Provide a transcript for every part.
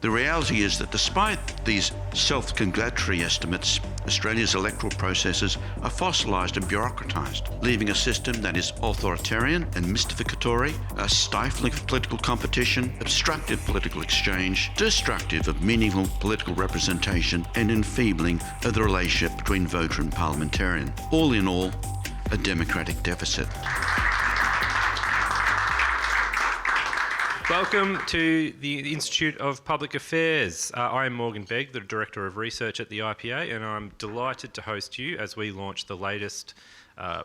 The reality is that despite these self-congratulatory estimates, Australia's electoral processes are fossilised and bureaucratised, leaving a system that is authoritarian and mystificatory, stifling of political competition, obstructive political exchange, destructive of meaningful political representation, and enfeebling of the relationship between voter and parliamentarian. All in all, a democratic deficit. Welcome to the Institute of Public Affairs. I am Morgan Begg, the Director of Research at the IPA, and I'm delighted to host you as we launch the latest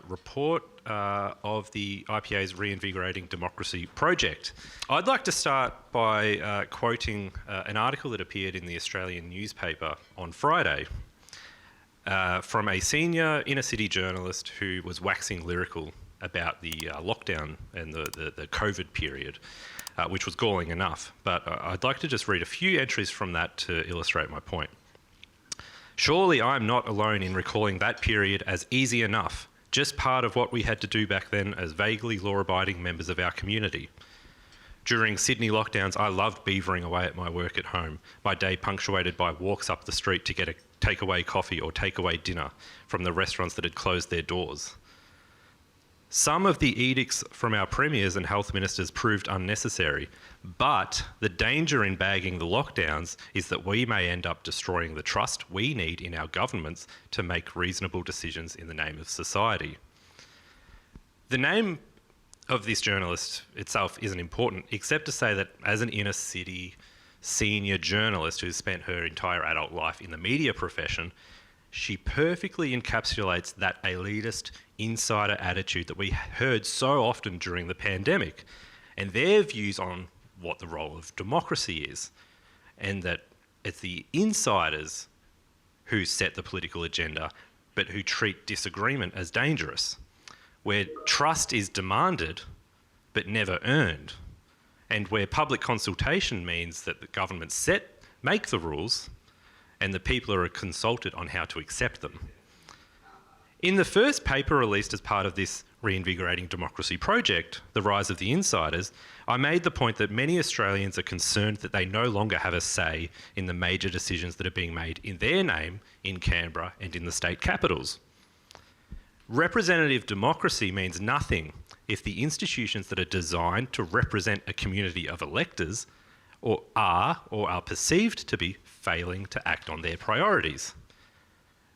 report of the IPA's Reinvigorating Democracy project. I'd like to start by quoting an article that appeared in the Australian newspaper on Friday from a senior inner-city journalist who was waxing lyrical about the lockdown and the COVID period. Which was galling enough, but I'd like to just read a few entries from that to illustrate my point. Surely I'm not alone in recalling that period as easy enough, just part of what we had to do back then as vaguely law-abiding members of our community. During Sydney lockdowns, I loved beavering away at my work at home, my day punctuated by walks up the street to get a takeaway coffee or takeaway dinner from the restaurants that had closed their doors. Some of the edicts from our premiers and health ministers proved unnecessary, but the danger in bagging the lockdowns is that we may end up destroying the trust we need in our governments to make reasonable decisions in the name of society. The name of this journalist itself isn't important, except to say that as an inner city senior journalist who's spent her entire adult life in the media profession, she perfectly encapsulates that elitist insider attitude that we heard so often during the pandemic, and their views on what the role of democracy is, and that it's the insiders who set the political agenda, but who treat disagreement as dangerous, where trust is demanded but never earned, and where public consultation means that the government make the rules and the people are consulted on how to accept them. In the first paper released as part of this Reinvigorating Democracy project, The Rise of the Insiders, I made the point that many Australians are concerned that they no longer have a say in the major decisions that are being made in their name in Canberra and in the state capitals. Representative democracy means nothing if the institutions that are designed to represent a community of electors are perceived to be failing to act on their priorities.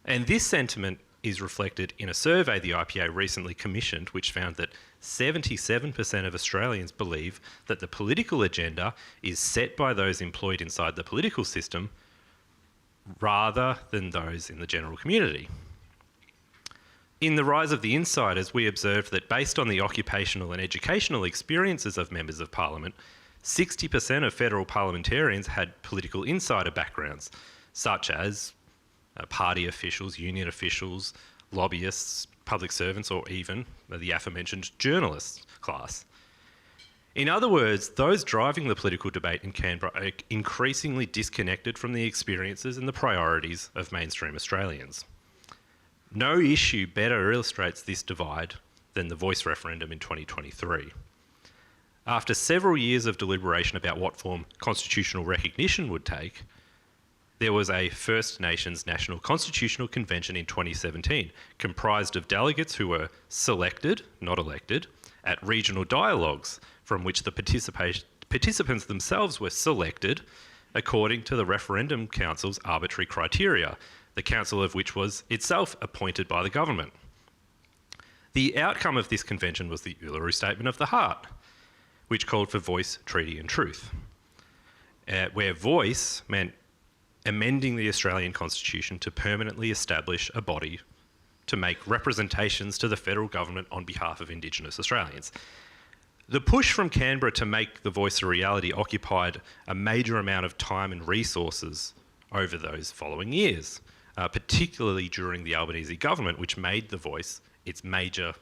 And this sentiment is reflected in a survey the IPA recently commissioned, which found that 77% of Australians believe that the political agenda is set by those employed inside the political system rather than those in the general community. In The Rise of the Insiders, we observed that based on the occupational and educational experiences of members of Parliament, 60% of federal parliamentarians had political insider backgrounds, such as party officials, union officials, lobbyists, public servants, or even the aforementioned journalists class. In other words, those driving the political debate in Canberra are increasingly disconnected from the experiences and the priorities of mainstream Australians. No issue better illustrates this divide than the voice referendum in 2023. After several years of deliberation about what form constitutional recognition would take, there was a First Nations National Constitutional Convention in 2017, comprised of delegates who were selected, not elected, at regional dialogues from which the participants themselves were selected according to the Referendum Council's arbitrary criteria, the council of which was itself appointed by the government. The outcome of this convention was the Uluru Statement of the Heart, which called for voice, treaty and truth, where voice meant amending the Australian Constitution to permanently establish a body to make representations to the federal government on behalf of Indigenous Australians. The push from Canberra to make the voice a reality occupied a major amount of time and resources over those following years, particularly during the Albanese government, which made the voice its major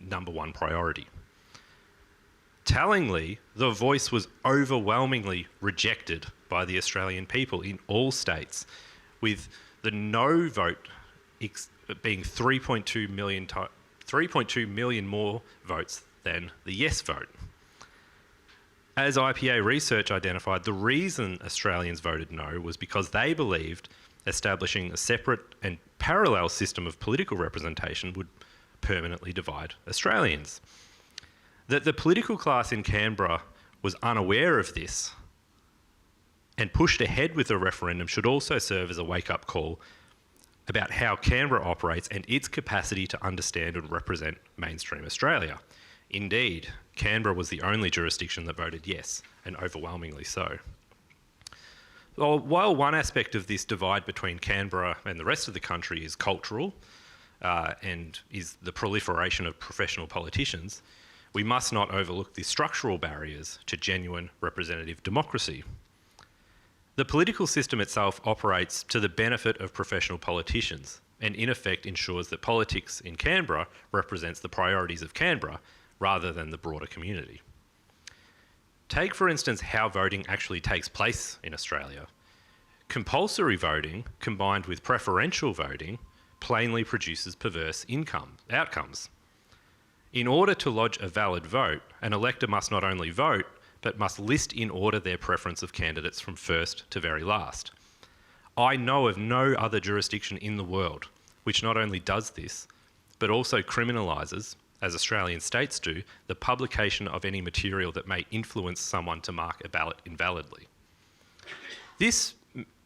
number one priority. Tellingly, the voice was overwhelmingly rejected by the Australian people in all states, with the no vote being 3.2 million more votes than the yes vote. As IPA research identified, the reason Australians voted no was because they believed establishing a separate and parallel system of political representation would permanently divide Australians. That the political class in Canberra was unaware of this and pushed ahead with the referendum should also serve as a wake-up call about how Canberra operates and its capacity to understand and represent mainstream Australia. Indeed, Canberra was the only jurisdiction that voted yes, and overwhelmingly so. Well, while one aspect of this divide between Canberra and the rest of the country is cultural and is the proliferation of professional politicians, we must not overlook the structural barriers to genuine representative democracy. The political system itself operates to the benefit of professional politicians and in effect ensures that politics in Canberra represents the priorities of Canberra rather than the broader community. Take, for instance, how voting actually takes place in Australia. Compulsory voting combined with preferential voting plainly produces perverse outcomes. In order to lodge a valid vote, an elector must not only vote, but must list in order their preference of candidates from first to very last. I know of no other jurisdiction in the world which not only does this, but also criminalises, as Australian states do, the publication of any material that may influence someone to mark a ballot invalidly. This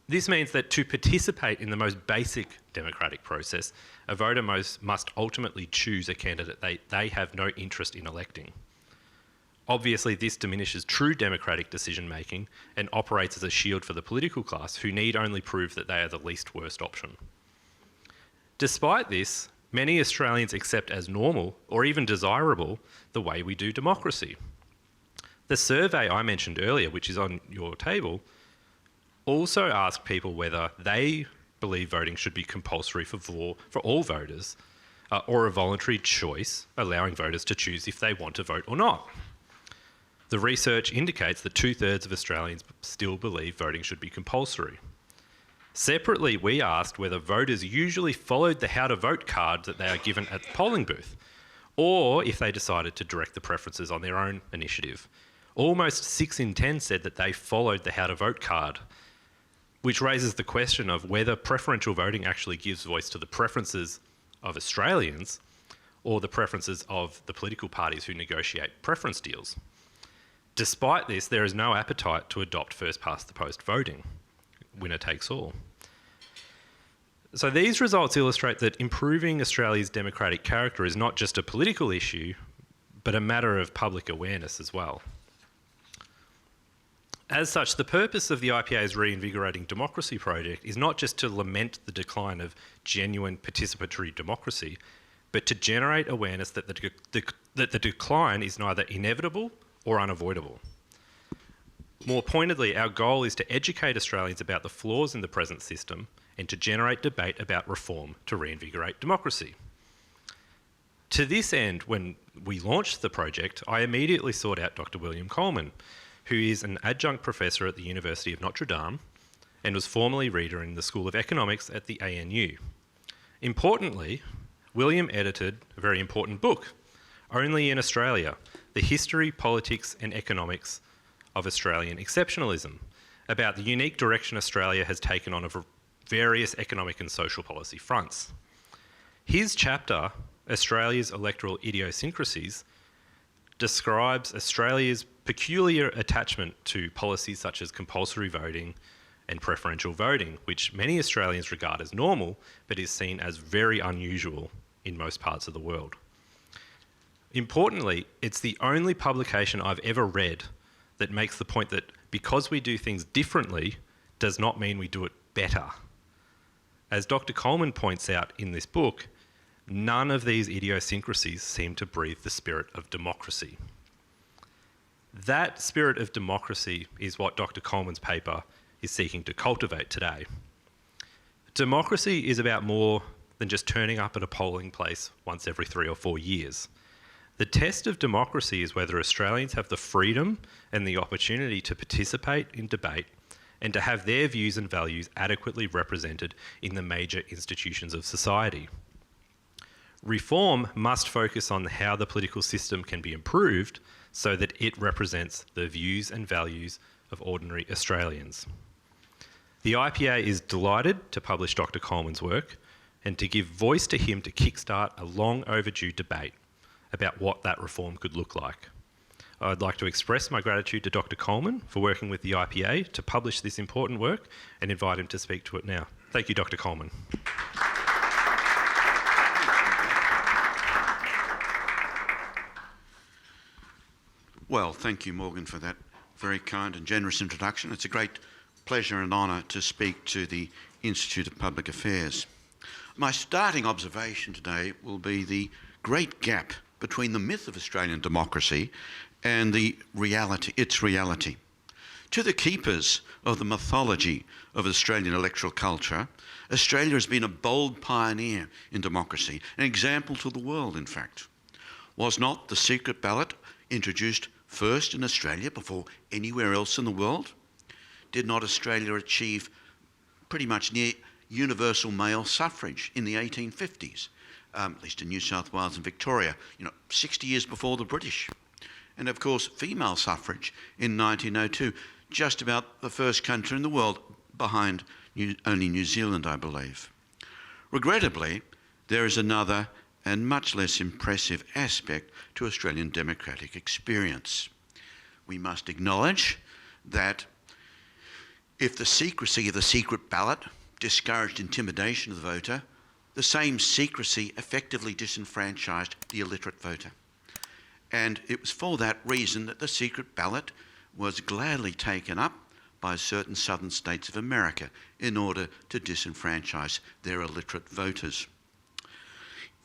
means that to participate in the most basic democratic process, a voter must ultimately choose a candidate they have no interest in electing. Obviously, this diminishes true democratic decision-making and operates as a shield for the political class who need only prove that they are the least worst option. Despite this, many Australians accept as normal or even desirable the way we do democracy. The survey I mentioned earlier, which is on your table, also asked people whether they believe voting should be compulsory for all voters or a voluntary choice, allowing voters to choose if they want to vote or not. The research indicates that 2/3 of Australians still believe voting should be compulsory. Separately, we asked whether voters usually followed the how to vote card that they are given at the polling booth, or if they decided to direct the preferences on their own initiative. Almost 6 in 10 said that they followed the how to vote card, which raises the question of whether preferential voting actually gives voice to the preferences of Australians or the preferences of the political parties who negotiate preference deals. Despite this, there is no appetite to adopt first-past-the-post voting. Winner takes all. So these results illustrate that improving Australia's democratic character is not just a political issue, but a matter of public awareness as well. As such, the purpose of the IPA's Reinvigorating Democracy project is not just to lament the decline of genuine participatory democracy, but to generate awareness that the decline is neither inevitable or unavoidable. More pointedly, our goal is to educate Australians about the flaws in the present system and to generate debate about reform to reinvigorate democracy. To this end, when we launched the project, I immediately sought out Dr. William Coleman, who is an adjunct professor at the University of Notre Dame and was formerly reader in the School of Economics at the ANU. Importantly, William edited a very important book, Only in Australia, The History, Politics and Economics of Australian Exceptionalism, about the unique direction Australia has taken on various economic and social policy fronts. His chapter, Australia's Electoral Idiosyncrasies, describes Australia's peculiar attachment to policies such as compulsory voting and preferential voting, which many Australians regard as normal, but is seen as very unusual in most parts of the world. Importantly, it's the only publication I've ever read that makes the point that because we do things differently does not mean we do it better. As Dr. Coleman points out in this book, none of these idiosyncrasies seem to breathe the spirit of democracy. That spirit of democracy is what Dr. Coleman's paper is seeking to cultivate today. Democracy is about more than just turning up at a polling place once every 3 or 4 years. The test of democracy is whether Australians have the freedom and the opportunity to participate in debate and to have their views and values adequately represented in the major institutions of society. Reform must focus on how the political system can be improved so that it represents the views and values of ordinary Australians. The IPA is delighted to publish Dr. Coleman's work and to give voice to him to kickstart a long overdue debate about what that reform could look like. I'd like to express my gratitude to Dr. Coleman for working with the IPA to publish this important work and invite him to speak to it now. Thank you, Dr. Coleman. Well, thank you, Morgan, for that very kind and generous introduction. It's a great pleasure and honour to speak to the Institute of Public Affairs. My starting observation today will be the great gap between the myth of Australian democracy and its reality. To the keepers of the mythology of Australian electoral culture, Australia has been a bold pioneer in democracy, an example to the world, in fact. Was not the secret ballot introduced first in Australia before anywhere else in the world? Did not Australia achieve pretty much near universal male suffrage in the 1850s, at least in New South Wales and Victoria, 60 years before the British? And of course, female suffrage in 1902, just about the first country in the world, behind only New Zealand, I believe. Regrettably, there is another and much less impressive aspect to Australian democratic experience. We must acknowledge that if the secrecy of the secret ballot discouraged intimidation of the voter, the same secrecy effectively disenfranchised the illiterate voter. And it was for that reason that the secret ballot was gladly taken up by certain southern states of America in order to disenfranchise their illiterate voters.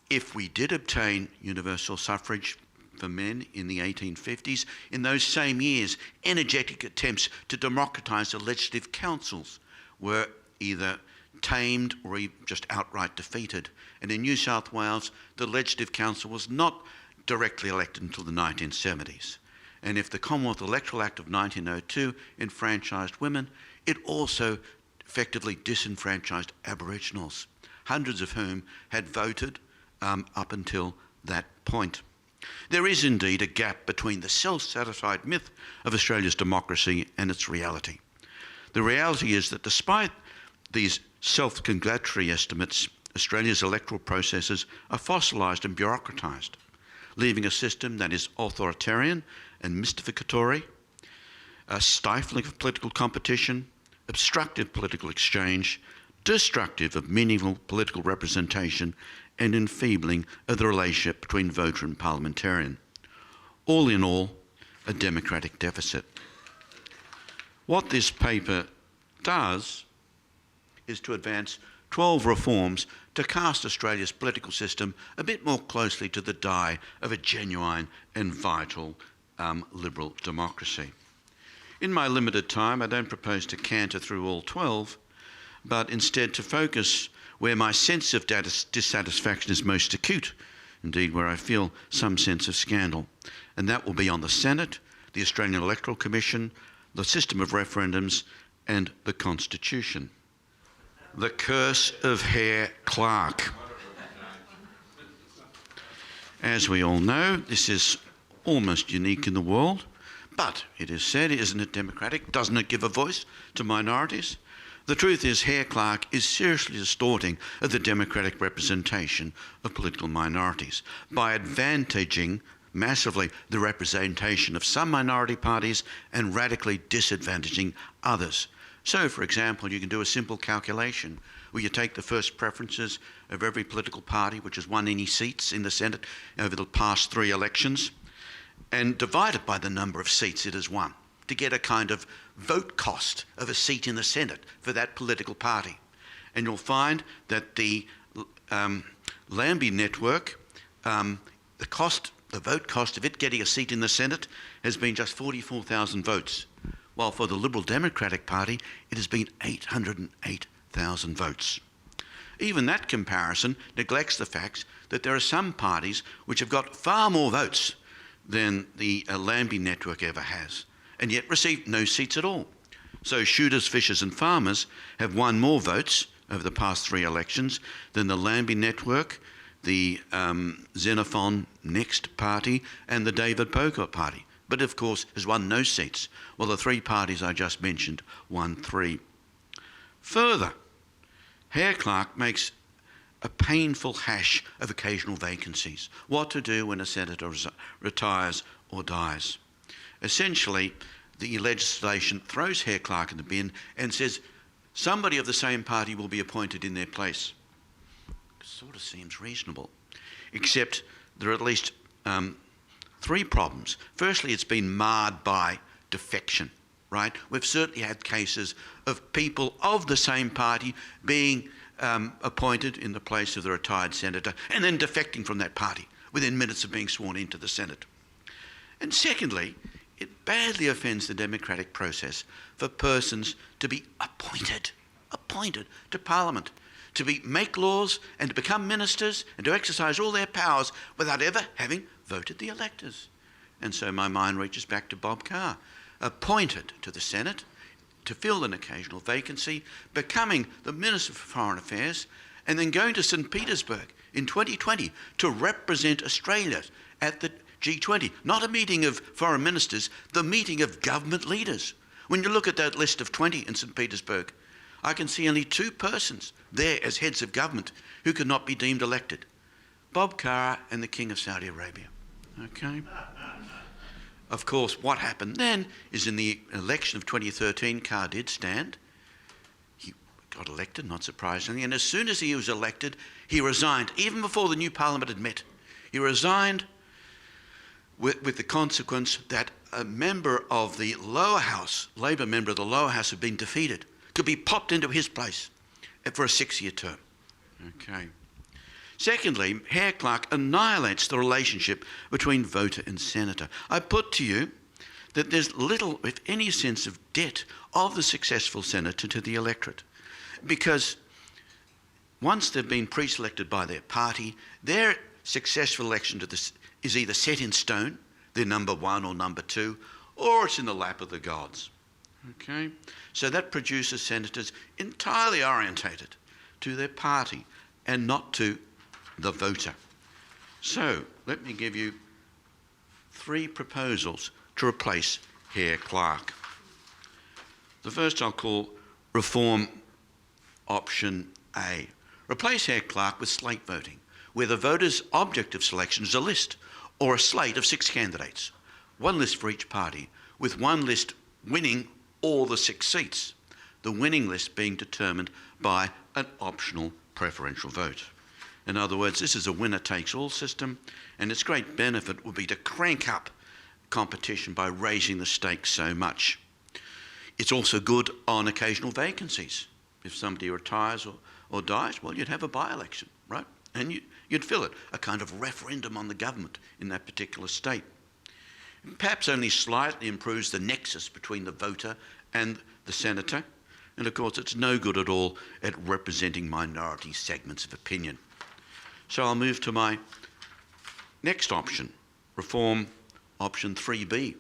If we did obtain universal suffrage for men in the 1850s, in those same years, energetic attempts to democratise the legislative councils were either tamed or just outright defeated. And in New South Wales, the Legislative Council was not directly elected until the 1970s. And if the Commonwealth Electoral Act of 1902 enfranchised women, it also effectively disenfranchised Aboriginals, hundreds of whom had voted up until that point. There is indeed a gap between the self-satisfied myth of Australia's democracy and its reality. The reality is that despite these self-congratulatory estimates, Australia's electoral processes are fossilised and bureaucratised, leaving a system that is authoritarian and mystificatory, stifling of political competition, obstructive political exchange, destructive of meaningful political representation, and enfeebling of the relationship between voter and parliamentarian. All in all, a democratic deficit. What this paper does is to advance 12 reforms to cast Australia's political system a bit more closely to the die of a genuine and vital liberal democracy. In my limited time, I don't propose to canter through all 12, but instead to focus where my sense of dissatisfaction is most acute, indeed where I feel some sense of scandal. And that will be on the Senate, the Australian Electoral Commission, the system of referendums, and the Constitution. The curse of Herr Clark. As we all know, this is almost unique in the world, but it is said, isn't it democratic? Doesn't it give a voice to minorities? The truth is, Herr Clark is seriously distorting the democratic representation of political minorities by advantaging massively the representation of some minority parties and radically disadvantaging others. So, for example, you can do a simple calculation where you take the first preferences of every political party which has won any seats in the Senate over the past 3 elections and divide it by the number of seats it has won to get a kind of vote cost of a seat in the Senate for that political party. And you'll find that the Lambie network, the vote cost of it getting a seat in the Senate has been just 44,000 votes, while for the Liberal Democratic Party it has been 808,000 votes. Even that comparison neglects the fact that there are some parties which have got far more votes than the Lambie network ever has, and yet received no seats at all. So shooters, fishers and farmers have won more votes over the past 3 elections than the Lambie network, the Xenophon Next party and the David Pocock party. but of course has won no seats, while the three parties I just mentioned won 3. Further, Hare-Clark makes a painful hash of occasional vacancies. What to do when a senator retires or dies. Essentially, the legislation throws Hare-Clark in the bin and says somebody of the same party will be appointed in their place. Sort of seems reasonable, except there are at least 3 problems. Firstly, it's been marred by defection, right? We've certainly had cases of people of the same party being appointed in the place of the retired senator and then defecting from that party within minutes of being sworn into the Senate. And secondly, it badly offends the democratic process for persons to be appointed to Parliament, to make laws and to become ministers and to exercise all their powers without ever having voted the electors. And so my mind reaches back to Bob Carr, appointed to the Senate to fill an occasional vacancy, becoming the Minister for Foreign Affairs, and then going to St. Petersburg in 2020 to represent Australia at the G20. Not a meeting of foreign ministers, the meeting of government leaders. When you look at that list of 20 in St. Petersburg, I can see only 2 persons there as heads of government who could not be deemed elected. Bob Carr and the King of Saudi Arabia. Okay? Of course, what happened then is in the election of 2013, Carr did stand. He got elected, not surprisingly, and as soon as he was elected, he resigned, even before the new parliament had met. He resigned with the consequence that a member of the lower house, Labor member of the lower house, had been defeated, could be popped into his place for a 6-year term. Okay. Secondly, Hare-Clark annihilates the relationship between voter and senator. I put to you that there's little, if any, sense of debt of the successful senator to the electorate, because once they've been pre-selected by their party, their successful election to this is either set in stone, they're number 1 or number 2, or it's in the lap of the gods. Okay? So that produces senators entirely orientated to their party and not to the voter. So let me give you 3 proposals to replace Hare-Clark. The first I'll call reform option A. Replace Hare-Clark with slate voting, where the voter's object of selection is a list or a slate of 6 candidates, 1 list for each party, with 1 list winning all the 6 seats, the winning list being determined by an optional preferential vote. In other words, this is a winner-takes-all system, and its great benefit would be to crank up competition by raising the stakes so much. It's also good on occasional vacancies. If somebody retires or dies, well, you'd have a by-election, right? And you'd fill it, a kind of referendum on the government in that particular state. Perhaps only slightly improves the nexus between the voter and the senator, and of course it's no good at all at representing minority segments of opinion. So I'll move to my next option, reform option 3B.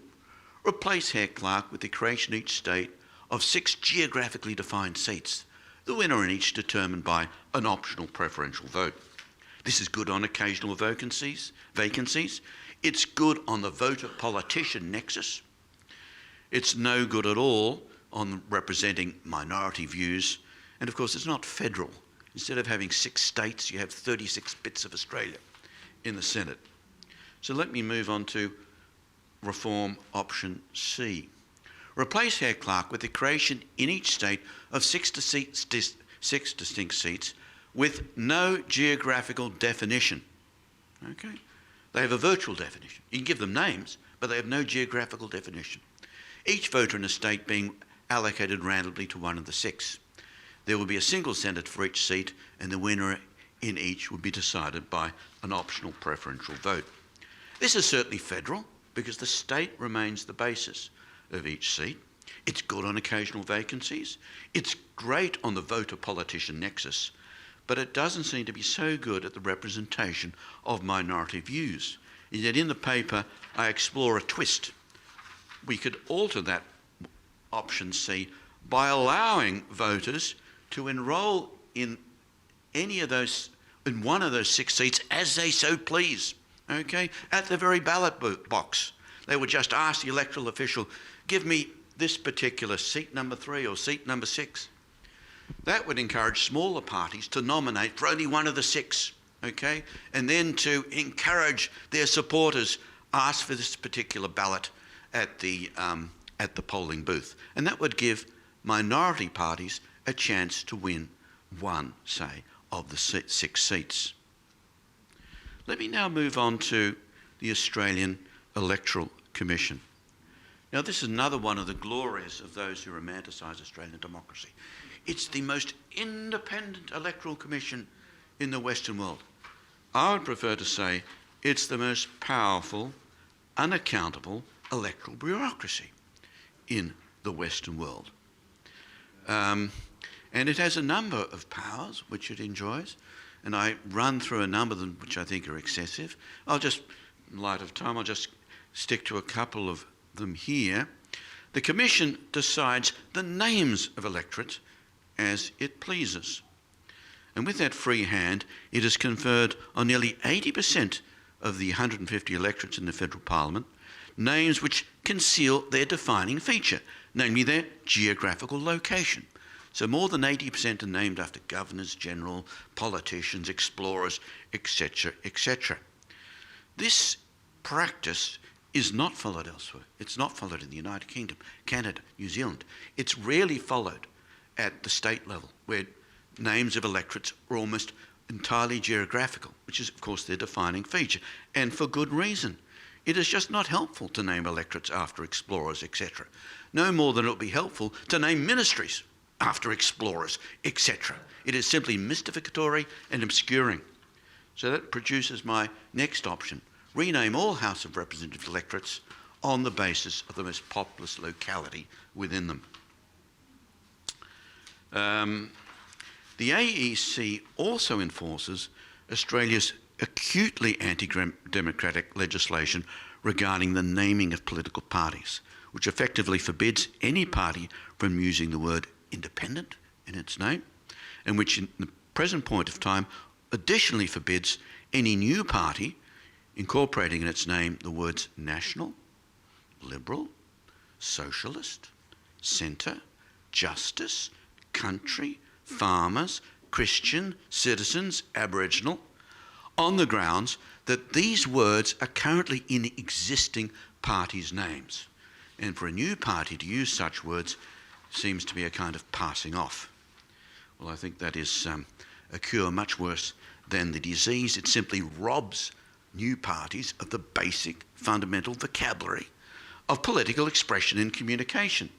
Replace Hare-Clark with the creation in each state of 6 geographically defined seats, the winner in each determined by an optional preferential vote. This is good on occasional vacancies. It's good on the voter-politician nexus. It's no good at all on representing minority views. And of course, it's not federal. Instead of having 6 states, you have 36 bits of Australia in the Senate. So let me move on to reform option C. Replace Hare-Clark with the creation in each state of 6 distinct seats with no geographical definition. Okay? They have a virtual definition. You can give them names, but they have no geographical definition. Each voter in a state being allocated randomly to one of the 6. There will be a single senator for each seat, and the winner in each will be decided by an optional preferential vote. This is certainly federal, because the state remains the basis of each seat. It's good on occasional vacancies. It's great on the voter-politician nexus, but it doesn't seem to be so good at the representation of minority views. And yet in the paper, I explore a twist. We could alter that option C by allowing voters to enrol in one of those 6 seats as they so please, okay, at the very ballot box. They would just ask the electoral official, give me this particular seat number 3 or seat number 6. That would encourage smaller parties to nominate for only one of the 6, okay? And then to encourage their supporters, ask for this particular ballot at the polling booth. And that would give minority parties a chance to win one, say, of the 6 seats. Let me now move on to the Australian Electoral Commission. Now, this is another one of the glories of those who romanticise Australian democracy. It's the most independent electoral commission in the Western world. I would prefer to say it's the most powerful, unaccountable electoral bureaucracy in the Western world. And it has a number of powers which it enjoys, and I run through a number of them which I think are excessive. In light of time, I'll just stick to a couple of them here. The Commission decides the names of electorates as it pleases. And with that free hand, it has conferred on nearly 80% of the 150 electorates in the federal parliament names which conceal their defining feature, namely their geographical location. So more than 80% are named after governors general, politicians, explorers, etc., etc. This practice is not followed elsewhere. It's not followed in the United Kingdom, Canada, New Zealand. It's rarely followed at the state level, where names of electorates are almost entirely geographical, which is, of course, their defining feature, and for good reason. It is just not helpful to name electorates after explorers, etc. No more than it would be helpful to name ministries after explorers, etc. It is simply mystificatory and obscuring. So that produces my next option: rename all House of Representatives electorates on the basis of the most populous locality within them. The AEC also enforces Australia's acutely anti-democratic legislation regarding the naming of political parties, which effectively forbids any party from using the word independent in its name, and which in the present point of time additionally forbids any new party incorporating in its name the words national, liberal, socialist, centre, justice, country, farmers, Christian, citizens, Aboriginal, on the grounds that these words are currently in existing parties' names. And for a new party to use such words seems to be a kind of passing off. Well, I think that is a cure much worse than the disease. It simply robs new parties of the basic fundamental vocabulary of political expression and communication.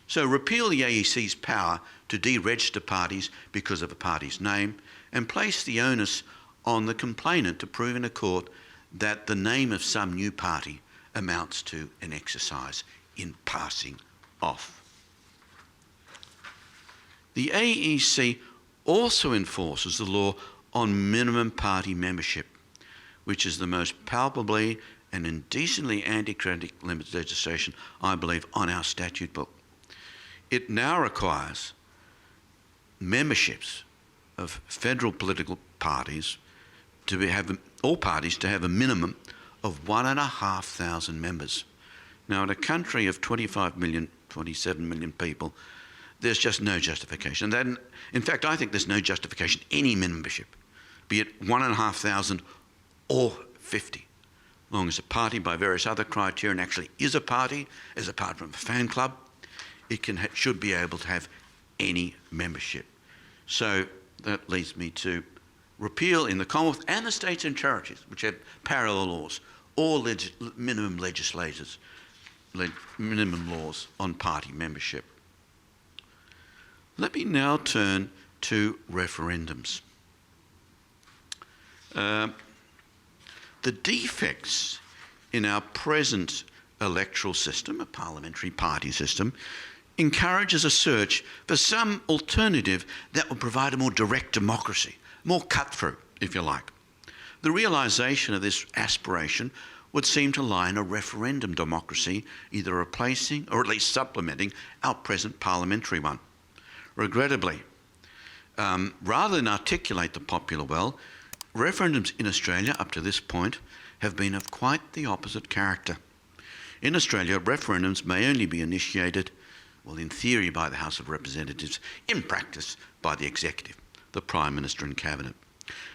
So repeal the AEC's power to deregister parties because of a party's name, and place the onus on the complainant to prove in a court that the name of some new party amounts to an exercise in passing off. The AEC also enforces the law on minimum party membership, which is the most palpably and indecently anti-democratic legislation, I believe, on our statute book. It now requires memberships of federal political parties all parties to have a minimum of 1,500 members. Now, in a country of 25 million, 27 million people, there's just no justification. Then, in fact, I think there's no justification any membership, be it 1,500 or 50, as long as a party by various other criteria actually is a party, as apart from a fan club, it should be able to have any membership. So that leads me to repeal in the Commonwealth and the states and territories, which have parallel laws, all minimum laws on party membership. Let me now turn to referendums. The defects in our present electoral system, a parliamentary party system, encourages a search for some alternative that will provide a more direct democracy, more cut-through, if you like. The realisation of this aspiration would seem to lie in a referendum democracy, either replacing or at least supplementing our present parliamentary one. Regrettably, rather than articulate the popular will, referendums in Australia up to this point have been of quite the opposite character. In Australia, referendums may only be initiated, well, in theory by the House of Representatives, in practice by the Executive, the Prime Minister and Cabinet.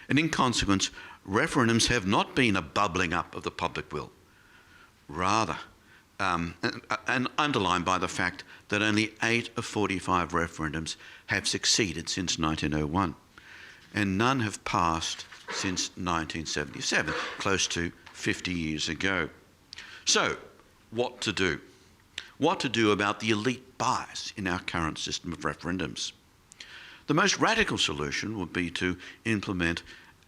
And in consequence, referendums have not been a bubbling up of the public will, rather, and underlined by the fact that only 8 of 45 referendums have succeeded since 1901, and none have passed since 1977, close to 50 years ago. So, what to do? What to do about the elite bias in our current system of referendums? The most radical solution would be to implement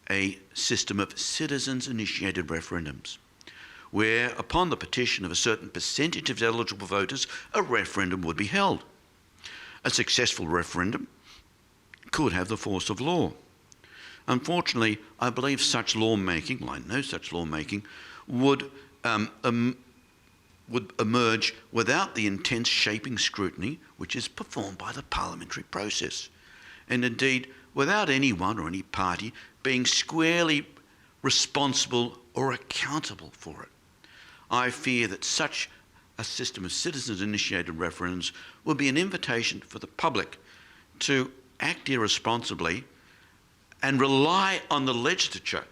a system of citizens-initiated referendums, where, upon the petition of a certain percentage of eligible voters, a referendum would be held. A successful referendum could have the force of law. Unfortunately, I believe such lawmaking, well, I know such lawmaking, would emerge without the intense shaping scrutiny which is performed by the parliamentary process, and indeed without anyone or any party being squarely responsible or accountable for it. I fear that such a system of citizens-initiated referendums will be an invitation for the public to act irresponsibly and rely on the legislature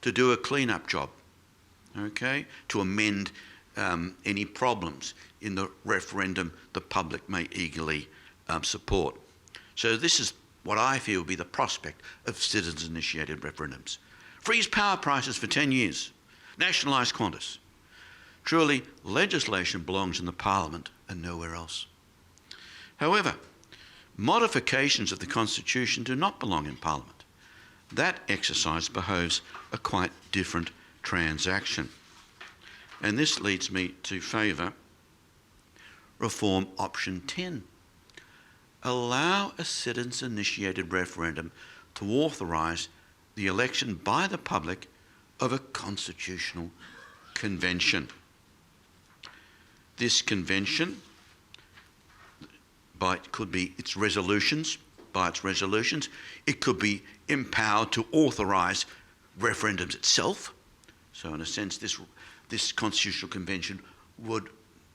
to do a clean-up job, okay, to amend any problems in the referendum the public may eagerly support. So this is what I feel will be the prospect of citizens-initiated referendums. Freeze power prices for 10 years. Nationalise Qantas. Truly, legislation belongs in the Parliament and nowhere else. However, modifications of the Constitution do not belong in Parliament. That exercise behoves a quite different transaction. And this leads me to favour reform option 10. Allow a citizens-initiated referendum to authorise the election by the public of a constitutional convention. This convention, could be its resolutions, it could be empowered to authorise referendums itself. So in a sense, this constitutional convention would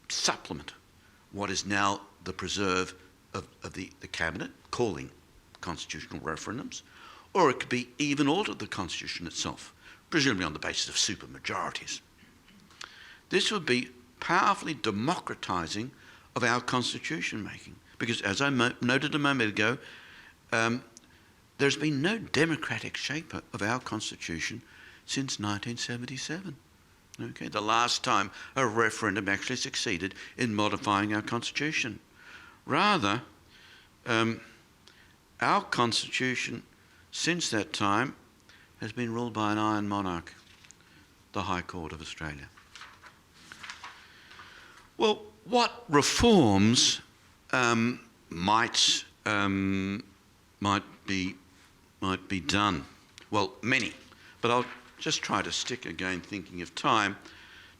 supplement what is now the preserve of the Cabinet calling constitutional referendums, or it could be even alter the Constitution itself, presumably on the basis of supermajorities. This would be powerfully democratising of our constitution making, because as I noted a moment ago, there's been no democratic shape of our constitution since 1977. Okay, the last time a referendum actually succeeded in modifying our constitution. Rather, our constitution since that time has been ruled by an iron monarch, the High Court of Australia. Well, what reforms might be done? Well, many, but I'll just try to stick again, thinking of time,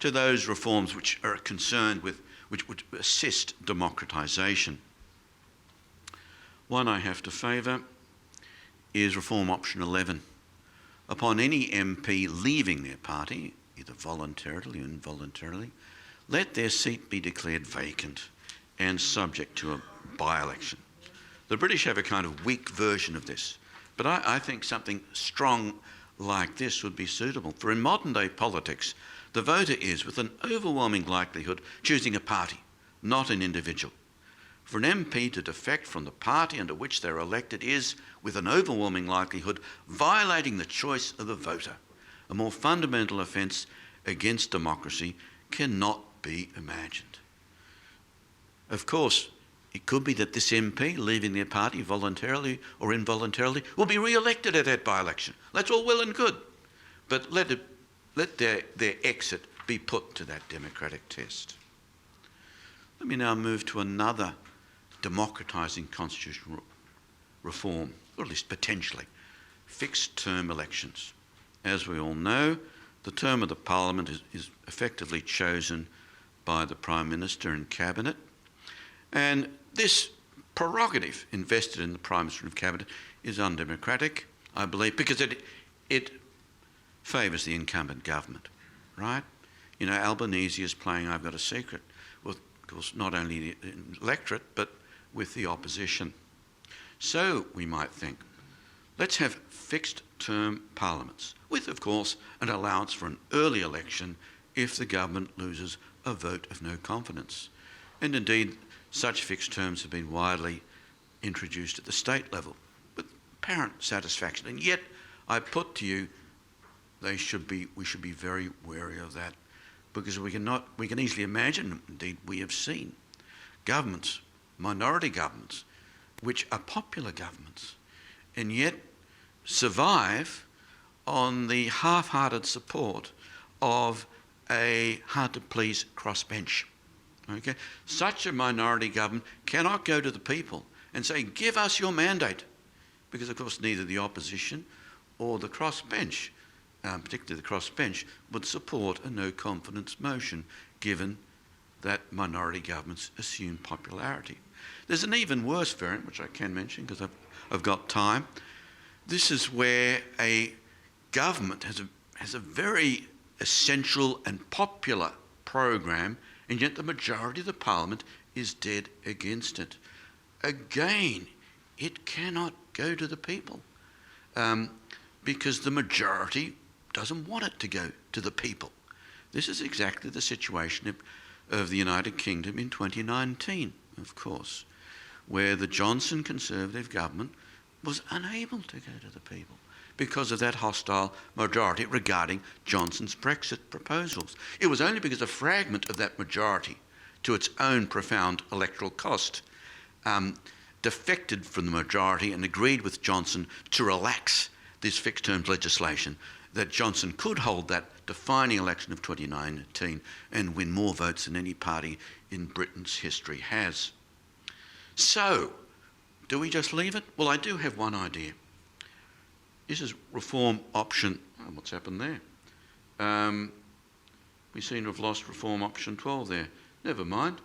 to those reforms which are concerned with, which would assist democratisation. One I have to favour is reform option 11. Upon any MP leaving their party, either voluntarily or involuntarily, let their seat be declared vacant and subject to a by-election. The British have a kind of weak version of this, but I think something strong like this would be suitable. For in modern day politics, the voter is, with an overwhelming likelihood, choosing a party, not an individual. For an MP to defect from the party under which they're elected is, with an overwhelming likelihood, violating the choice of the voter. A more fundamental offence against democracy cannot be imagined. Of course, it could be that this MP, leaving their party voluntarily or involuntarily, will be re-elected at that by-election. That's all well and good. But let their exit be put to that democratic test. Let me now move to another democratising constitutional reform, or at least potentially, fixed term elections. As we all know, the term of the Parliament is effectively chosen by the Prime Minister and Cabinet, and this prerogative invested in the Prime Minister and Cabinet is undemocratic, I believe, because it favours the incumbent government, right? You know, Albanese is playing I've Got a Secret with, of course, not only the electorate, but with the opposition. So we might think, let's have fixed term parliaments, with, of course, an allowance for an early election if the government loses a vote of no confidence. And indeed, such fixed terms have been widely introduced at the state level with apparent satisfaction. And yet, I put to you, we should be very wary of that, because we can easily imagine, indeed we have seen, governments, minority governments, which are popular governments, and yet survive on the half-hearted support of a hard-to-please crossbench. Okay? Such a minority government cannot go to the people and say, give us your mandate, because of course neither the opposition or the crossbench, particularly the crossbench, would support a no-confidence motion, given that minority governments assume popularity. There's an even worse variant, which I can mention because I've got time. This is where a government has a very essential and popular program, and yet the majority of the parliament is dead against it. Again, it cannot go to the people because the majority doesn't want it to go to the people. This is exactly the situation of the United Kingdom in 2019, of course, where the Johnson Conservative government was unable to go to the people because of that hostile majority regarding Johnson's Brexit proposals. It was only because a fragment of that majority, to its own profound electoral cost, defected from the majority and agreed with Johnson to relax this fixed terms legislation, that Johnson could hold that defining election of 2019 and win more votes than any party in Britain's history has. So, do we just leave it? Well, I do have one idea. This is reform option, what's happened there? We seem to have lost reform option 12 there. Never mind.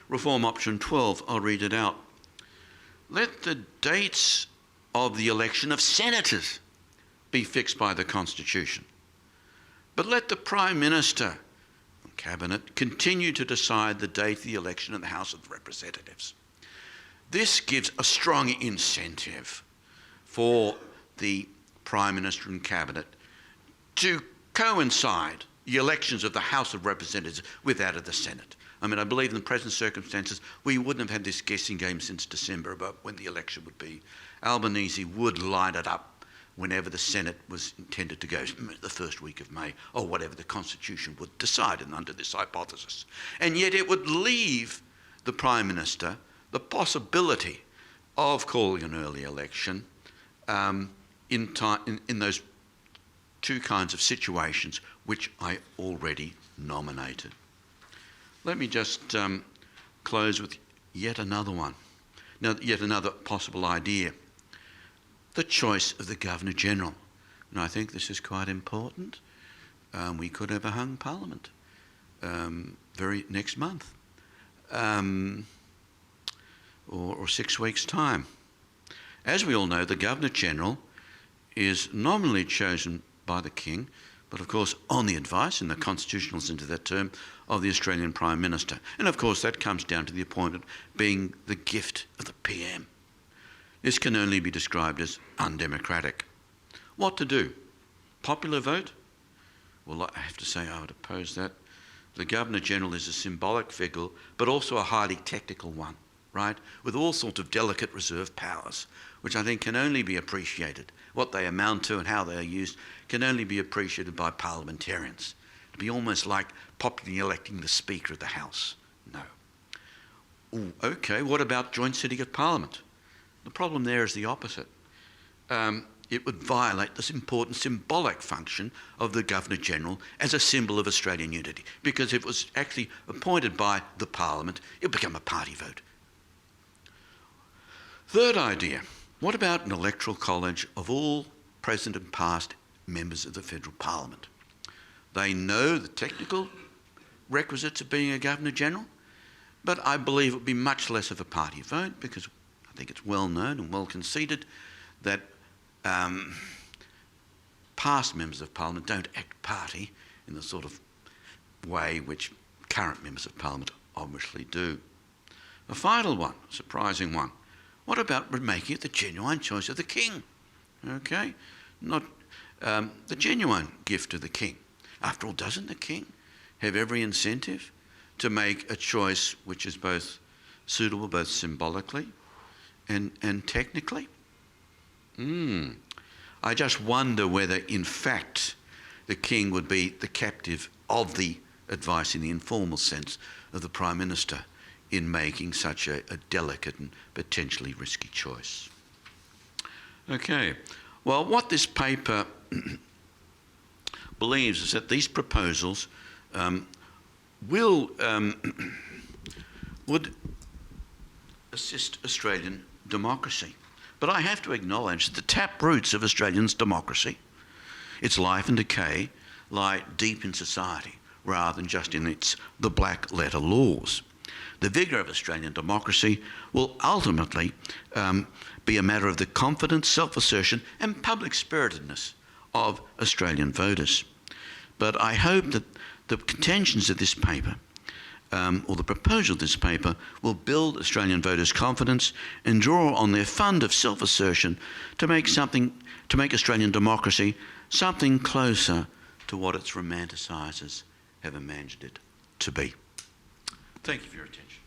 Reform option 12, I'll read it out. Let the dates of the election of senators be fixed by the Constitution, but let the Prime Minister and Cabinet continue to decide the date of the election in the House of Representatives. This gives a strong incentive for the Prime Minister and Cabinet to coincide the elections of the House of Representatives with that of the Senate. I mean, I believe in the present circumstances, we wouldn't have had this guessing game since December about when the election would be. Albanese would line it up whenever the Senate was intended to go, the first week of May, or whatever the Constitution would decide, and under this hypothesis. And yet it would leave the Prime Minister the possibility of calling an early election in those two kinds of situations which I already nominated. Let me just close with yet another one. Now, yet another possible idea. The choice of the Governor-General. And I think this is quite important. We could have a hung parliament very next month or 6 weeks' time. As we all know, the Governor-General is nominally chosen by the King, but of course on the advice, in the constitutional sense of that term, of the Australian Prime Minister. And of course that comes down to the appointment being the gift of the PM. This can only be described as undemocratic. What to do? Popular vote? Well, I have to say I would oppose that. The Governor-General is a symbolic figure, but also a highly technical one, right? With all sorts of delicate reserve powers, which I think can only be appreciated. What they amount to and how they are used can only be appreciated by parliamentarians. It'd be almost like popularly electing the Speaker of the House. No. Ooh, okay, what about joint sitting of Parliament? The problem there is the opposite. It would violate this important symbolic function of the Governor-General as a symbol of Australian unity, because if it was actually appointed by the Parliament, it would become a party vote. Third idea, what about an electoral college of all present and past members of the Federal Parliament? They know the technical requisites of being a Governor-General, but I believe it would be much less of a party vote, because I think it's well known and well conceded that past members of Parliament don't act party in the sort of way which current members of Parliament obviously do. A final one, a surprising one. What about making it the genuine choice of the King? Okay, not the genuine gift of the King. After all, doesn't the King have every incentive to make a choice which is both suitable, both symbolically and technically? I just wonder whether, in fact, the King would be the captive of the advice in the informal sense of the Prime Minister in making such a delicate and potentially risky choice. Okay, well, what this paper believes is that these proposals would assist Australian democracy. But I have to acknowledge that the tap roots of Australian democracy, its life and decay, lie deep in society rather than just in the black letter laws. The vigour of Australian democracy will ultimately be a matter of the confidence, self-assertion and public spiritedness of Australian voters. But I hope that the contentions of this paper, or the proposal of this paper, will build Australian voters' confidence and draw on their fund of self-assertion to make Australian democracy something closer to what its romanticisers have imagined it to be. Thank you for your attention.